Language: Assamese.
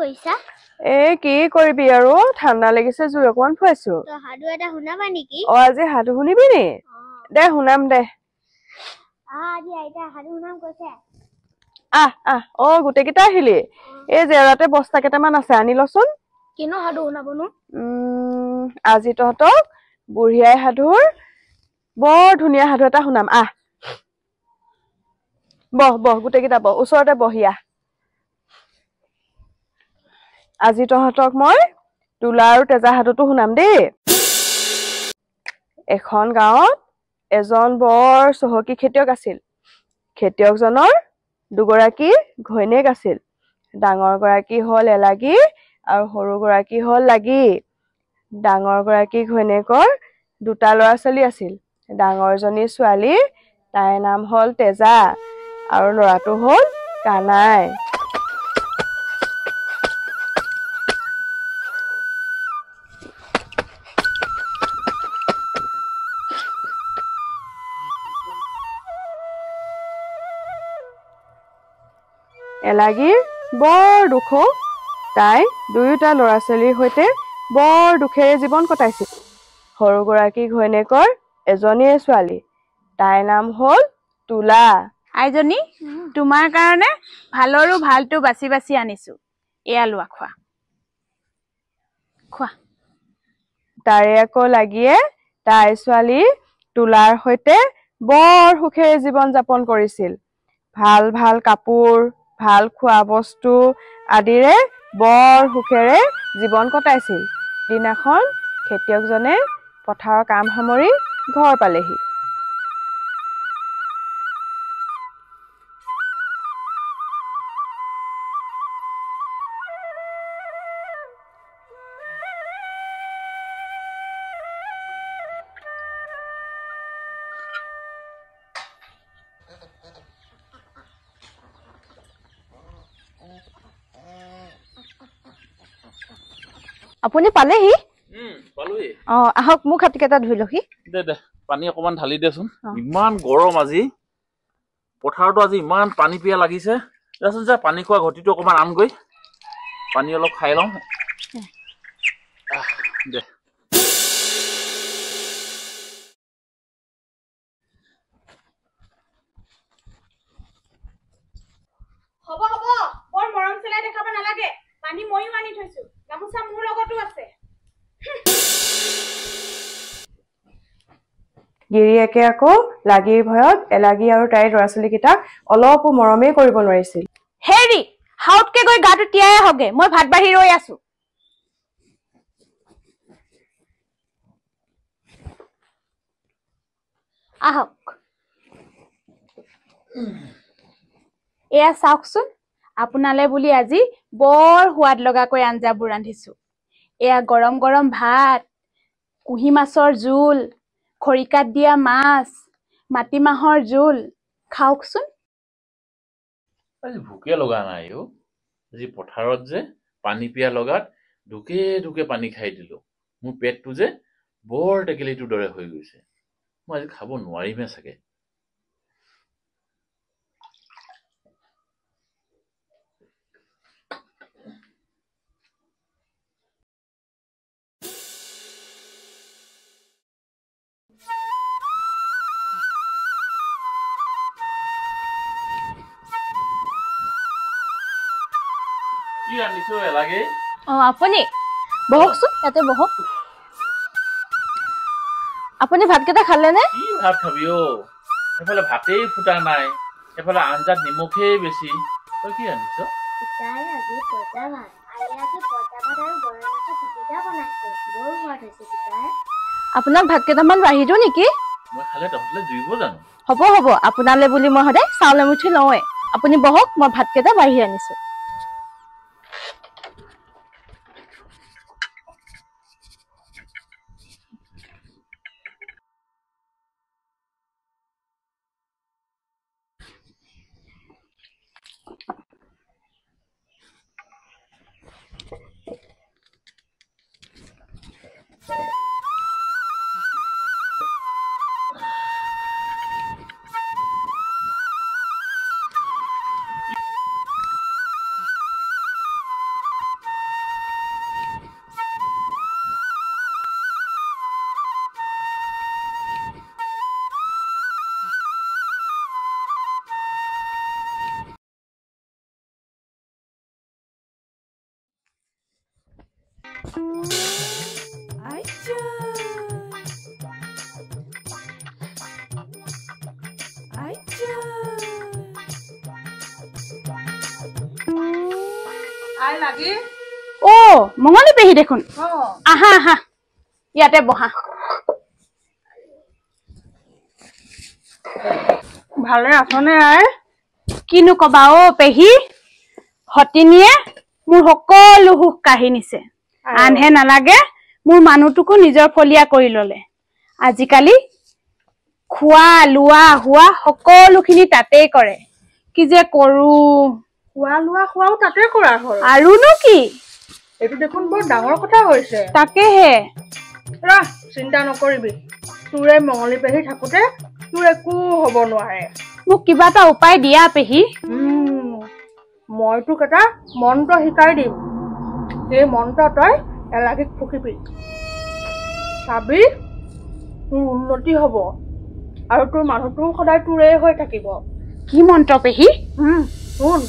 কৰিছা? কি কৰিবি আৰু ঠাণ্ডা লাগিছে জুই অকমান ফুৱাইছো। তো হাদু এটা শুনাবা নেকি? আজি হাদু শুনিবি নি? দে শুনাম দে। আজি আইতা হাদু শুনাম কৈছে। গোটেইকেইটা আহিলি। এই জেওৰাতে বস্তা কেইটামান আছে আনি লচোন। কিনো হাদু শুনাবনো? আজি তহঁতক বুঢ়ী আই সাধুৰ বৰ ধুনীয়া সাধু এটা শুনাম। বহ গোটেইকেইটা বহ, ওচৰতে বহিয়া। আজি তহঁতক মই তোলা আৰু তেজা সাধুটো শুনাম দেই। এখন গাঁৱত এজন বৰ চহকী খেতিয়ক আছিল। খেতিয়কজনৰ দুগৰাকী ঘৈণীয়েক আছিল। ডাঙৰ গৰাকী হল এলাগী আৰু সৰু গৰাকী হল লাগি। ডাঙৰ গৰাকী ঘৈণীয়েকৰ দুটা ল'ৰা ছোৱালী আছিল। ডাঙৰজনী ছোৱালী, তাইৰ নাম হল তেজা আৰু ল'ৰাটো হল কানাই। এলাগীৰ বৰ দুখ। তাই দুয়োটা ল'ৰা ছোৱালীৰ সৈতে বৰ দুখেৰে জীৱন কটাইছিল। সৰু গৰাকী ঘৈণীয়েকৰ এজনীয়ে ছোৱালী, তাইৰ নাম হল তোলা। আইজনী, তোমাৰ কাৰণে ভালৰো ভালটো বাছি বাছি আনিছো। এয়া লোৱা, খোৱা। তাৰে আকৌ লাগীয়ে তাইৰ ছোৱালী তোলাৰ সৈতে বৰ সুখেৰে জীৱন যাপন কৰিছিল। ভাল ভাল কাপোৰ, ভাল খোৱা বস্তু আদিৰে বৰ সুখেৰে জীৱন কটাইছিল। দিনাখন খেতিয়কজনে পথাৰৰ কাম সামৰি ঘৰ পালেহি। আপুনি পালেহি? পালোহি। আহক, মোক হাতীকেইটা ধুই লহি। দে পানী অকমান ঢালি দেচোন। ইমান গৰম আজি, পথাৰতো আজি ইমান পানী পিয়া লাগিছে। দেচোন যা, পানী খোৱা ঘটিটো অকমান আনগৈ, পানী অলপ খাই লওঁ। দে হ'ব বৰ মৰম চেলাই দেখাব নালাগে। পানী ময়ো আনি থৈছো, গামোচা মোৰ লগতো আছে। গিৰিয়েকে আকৌ লাগীৰ ভয়ত এলাগী আৰু তাইৰ ল'ৰা ছোৱালীকেইটাক অলপো মৰমেই কৰিব নোৱাৰিছিল। হেৰি, হাউতকে গৈ গাটো তিয়াই আহগে, মই ভাত বাঢ়ি ৰৈ আছো। আহক। এয়া চাওকচোন, আপোনালে বুলি আজি বৰ সোৱাদ লগাকৈ আঞ্জাবোৰ ৰান্ধিছো। এয়া গৰম গৰম ভাত, কুঁহি মাছৰ জোল, খৰিকাত দিয়া মাছ, মাটিমাহৰ জোল। খাওকচোন। আজি ভোকে লগা নাই অ। আজি পথাৰত যে পানী পিয়া লগাত ঢুকে ঢুকে পানী খাই দিলো। মোৰ পেটটো যে বৰ টেকেলিটোৰ দৰে হৈ গৈছে। মই আজি খাব নোৱাৰিমে চাগে। কি ৰান্ধিছো এলাগে? আপুনি বহকচোন, ইয়াতে বহক। আপুনি ভাতকেইটা খালেনে? কি ভাত খাবি অ? এফালে ভাতেই ফুটা নাই, এফালে আঞ্জাত নিমখেই বেছি। তই কি ৰান্ধিছ? পিতাই আজি পইতা ভাত। আইয়ে আজি পইতা ভাত আৰু গৰৈ মাছৰ পিটিকা বনাইছে। বৰ সোৱাদ হৈছে পিতাই। আপোনাক ভাত কেইটামান বাঢ়ি দিওঁ নেকি? মই খালে তহঁতলে জুইব জানো? হ'ব আপোনালে বুলি মই সদায় চাউল এমুঠি লওঁৱে। আপুনি বহক, মই ভাতকেইটা বাঢ়ি আনিছো। অ মঙলী পেহী দেখোন আহা আহা ইয়াতে বহা ভালে আছনে আই কিনো কবা অ পেহী হতিনীয়ে মোৰ সকলো সুখ কাঢ়ি নিছে আনহে নালাগে মোৰ মানুহটোকো নিজৰ ফলিয়া কৰি ললে আজিকালি খোৱা লোৱা হোৱা সকলোখিনি তাতেই কৰে কি যে কৰো খোৱা লোৱা খোৱাও তাতে কৰা হ'ল আৰুনো কি এইটো দেখোন বৰ ডাঙৰ কথা হৈছে তাকেহে ৰহ চিন্তা নকৰিবি তোৰে মঙলী পেহী থাকোতে তোৰ একো হ'ব নোৱাৰে মোক কিবা এটা উপায় দিয়া পেহী মই তোক এটা মন্ত্ৰ শিকাই দিম এই মন্ত্ৰ তই এলাগীক ফুকিবি চাবি তোৰ উন্নতি হ'ব আৰু তোৰ মানুহটো সদায় তোৰে হৈ থাকিব কি মন্ত্ৰ পেহী শুন